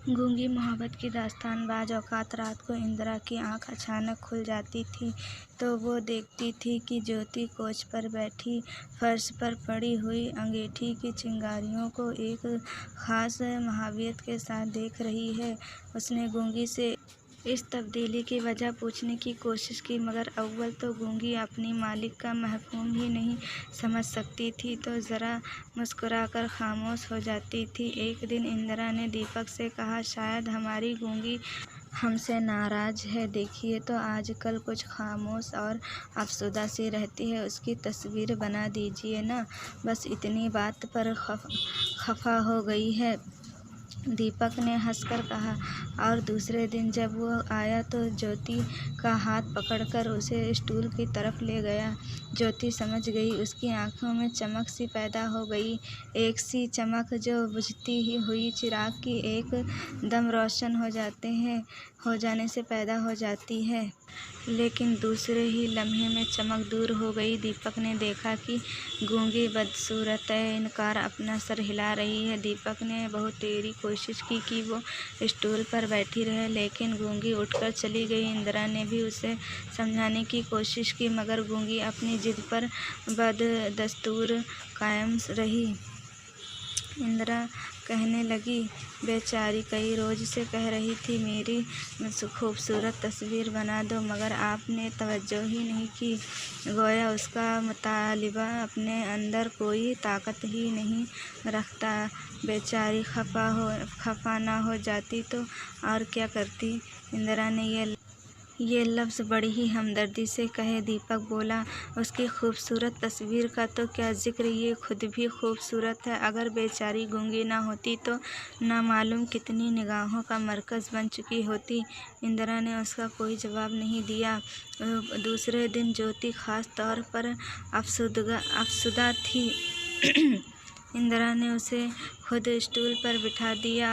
गूंगी मोहब्बत की दास्तान। बाज़ औक़ात रात को इंदिरा की आँख अचानक खुल जाती थी तो वो देखती थी कि ज्योति कोच पर बैठी फर्श पर पड़ी हुई अंगीठी की चिंगारियों को एक ख़ास माहवियत के साथ देख रही है। उसने गूंगी से इस तब्दीली की वजह पूछने की कोशिश की, मगर अव्वल तो गूंगी अपनी मालिक का महफ़ूम ही नहीं समझ सकती थी, तो ज़रा मुस्कुराकर ख़ामोश हो जाती थी। एक दिन इंदिरा ने दीपक से कहा, शायद हमारी गूंगी हमसे नाराज़ है। देखिए तो आजकल कुछ ख़ामोश और अफसुदा सी रहती है, उसकी तस्वीर बना दीजिए ना। बस इतनी बात पर खफ़ा हो गई है। दीपक ने हंसकर कहा। और दूसरे दिन जब वो आया तो ज्योति का हाथ पकड़कर उसे स्टूल की तरफ ले गया। ज्योति समझ गई, उसकी आंखों में चमक सी पैदा हो गई, एक सी चमक जो बुझती ही हुई चिराग की एक दम रोशन हो जाने से पैदा हो जाती है। लेकिन दूसरे ही लम्हे में चमक दूर हो गई। दीपक ने देखा कि गूंगी बदसूरत इनकार अपना सर हिला रही है। दीपक ने बहुत तेरी कोशिश की कि वो स्टूल पर बैठी रहे, लेकिन गूंगी उठकर चली गई। इंदिरा ने भी उसे समझाने की कोशिश की, मगर गूंगी अपनी जिद पर बददस्तूर कायम रही। इंदिरा कहने लगी, बेचारी कई रोज़ से कह रही थी मेरी खूबसूरत तस्वीर बना दो, मगर आपने तवज्जो ही नहीं की। गोया उसका मुतालिबा अपने अंदर कोई ताकत ही नहीं रखता। बेचारी खफा ना हो जाती तो और क्या करती। इंदिरा ने ये लफ्ज़ बड़ी ही हमदर्दी से कहे। दीपक बोला, उसकी खूबसूरत तस्वीर का तो क्या जिक्र, ये खुद भी खूबसूरत है। अगर बेचारी गूंगी ना होती तो ना मालूम कितनी निगाहों का मरकज़ बन चुकी होती। इंदिरा ने उसका कोई जवाब नहीं दिया। दूसरे दिन ज्योति ख़ास तौर पर अफसुदा थी। इंदिरा ने उसे खुद स्टूल पर बिठा दिया।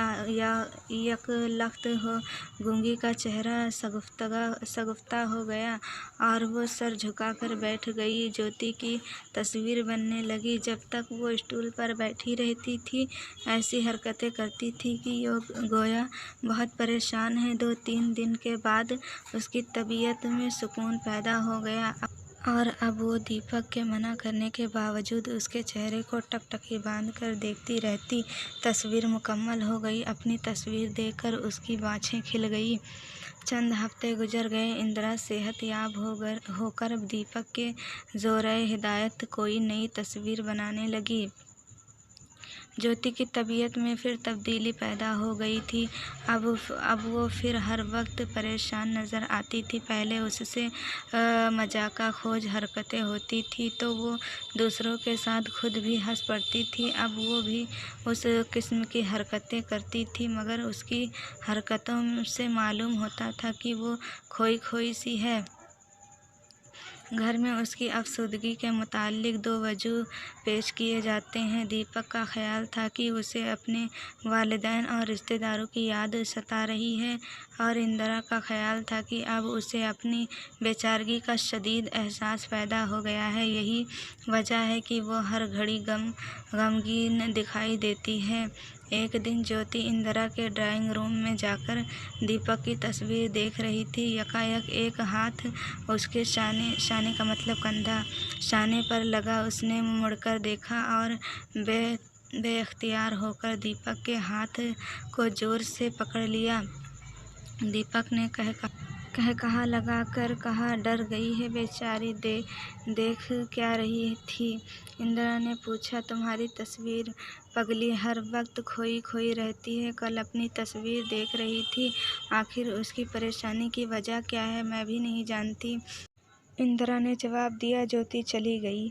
यकलख्त हो गूंगी का चेहरा शगुफ्ता हो गया और वो सर झुकाकर बैठ गई। ज्योति की तस्वीर बनने लगी। जब तक वो स्टूल पर बैठी रहती थी, ऐसी हरकतें करती थी कि गोया बहुत परेशान है। 2-3 दिन के बाद उसकी तबीयत में सुकून पैदा हो गया और अब वो दीपक के मना करने के बावजूद उसके चेहरे को टकटकी बांध कर देखती रहती। तस्वीर मुकम्मल हो गई। अपनी तस्वीर देखकर उसकी बाँछें खिल गई। चंद हफ्ते गुजर गए। इंदिरा सेहतयाब होकर दीपक के ज़ोरे हिदायत कोई नई तस्वीर बनाने लगी। ज्योति की तबीयत में फिर तब्दीली पैदा हो गई थी। अब वो फिर हर वक्त परेशान नज़र आती थी। पहले उससे मजाकाखोज हरकतें होती थी तो वो दूसरों के साथ खुद भी हंस पड़ती थी। अब वो भी उस किस्म की हरकतें करती थी, मगर उसकी हरकतों से मालूम होता था कि वो खोई सी है। घर में उसकी अफसुदगी के मुताल्लिक 2 वजूह पेश किए जाते हैं। दीपक का ख्याल था कि उसे अपने वालिदैन और रिश्तेदारों की याद सता रही है, और इंदिरा का ख्याल था कि अब उसे अपनी बेचारगी का शदीद एहसास पैदा हो गया है। यही वजह है कि वो हर घड़ी गमगीन दिखाई देती है। एक दिन ज्योति इंदिरा के ड्राइंग रूम में जाकर दीपक की तस्वीर देख रही थी। यकायक एक हाथ उसके शाने का मतलब कंधा शाने पर लगा। उसने मुड़कर देखा और बेख्तियार होकर दीपक के हाथ को जोर से पकड़ लिया। दीपक ने कहा लगाकर कहा, डर गई है बेचारी, देख क्या रही थी। इंदिरा ने पूछा, तुम्हारी तस्वीर पगली हर वक्त खोई रहती है, कल अपनी तस्वीर देख रही थी। आखिर उसकी परेशानी की वजह क्या है, मैं भी नहीं जानती। इंदिरा ने जवाब दिया। ज्योति चली गई।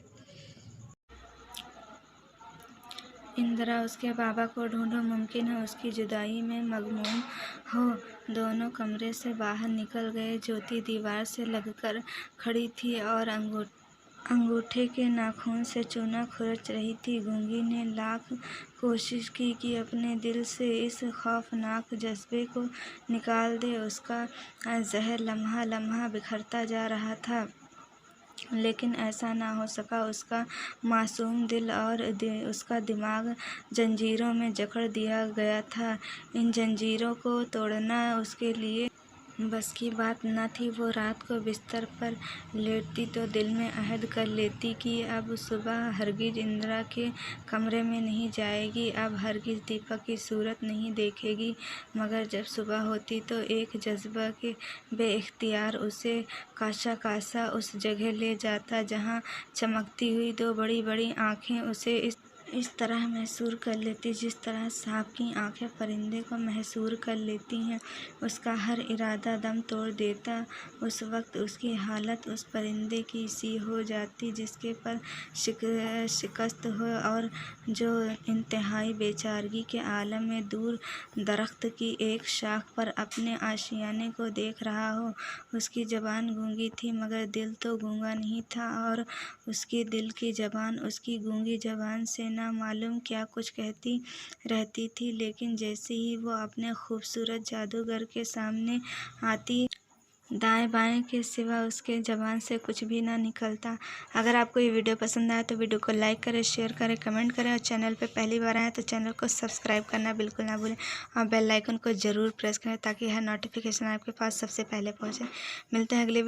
इंदिरा, उसके बाबा को ढूंढो, मुमकिन है उसकी जुदाई में मगमूम हो। दोनों कमरे से बाहर निकल गए। ज्योति दीवार से लगकर खड़ी थी और अंगूठे के नाखून से चूना खुरच रही थी। गूंगी ने लाख कोशिश की कि अपने दिल से इस खौफनाक जज्बे को निकाल दे। उसका जहर लम्हा लम्हा बिखरता जा रहा था। लेकिन ऐसा ना हो सका। उसका मासूम दिल और उसका दिमाग जंजीरों में जकड़ दिया गया था। इन जंजीरों को तोड़ना उसके लिए बस की बात न थी। वो रात को बिस्तर पर लेटती तो दिल में अहद कर लेती कि अब सुबह हरगिज इंदिरा के कमरे में नहीं जाएगी, अब हरगिज दीपक की सूरत नहीं देखेगी। मगर जब सुबह होती तो एक जज्बा के बेइख्तियार उसे कासा कासा उस जगह ले जाता जहाँ चमकती हुई दो बड़ी बड़ी आँखें उसे इस तरह महसूर कर लेती जिस तरह सांप की आंखें परिंदे को महसूर कर लेती हैं। उसका हर इरादा दम तोड़ देता। उस वक्त उसकी हालत उस परिंदे की सी हो जाती जिसके पर शिकस्त हो और जो इंतहाई बेचारगी के आलम में दूर दरख्त की एक शाख पर अपने आशियाने को देख रहा हो। उसकी ज़बान गूंगी थी मगर दिल तो गूंगा नहीं था, और उसके दिल की ज़बान उसकी गूंगी ज़बान से ना मालूम क्या कुछ कहती रहती थी। लेकिन जैसे ही वो अपने खूबसूरत जादूगर के सामने आती, दाएं बाएं के सिवा उसके ज़बान से कुछ भी ना निकलता। अगर आपको ये वीडियो पसंद आए तो वीडियो को लाइक करें, शेयर करें, कमेंट करें, और चैनल पे पहली बार आए तो चैनल को सब्सक्राइब करना बिल्कुल ना भूलें, और बेल आइकन को ज़रूर प्रेस करें ताकि हर नोटिफिकेशन आपके पास सबसे पहले पहुँचे। मिलते हैं अगले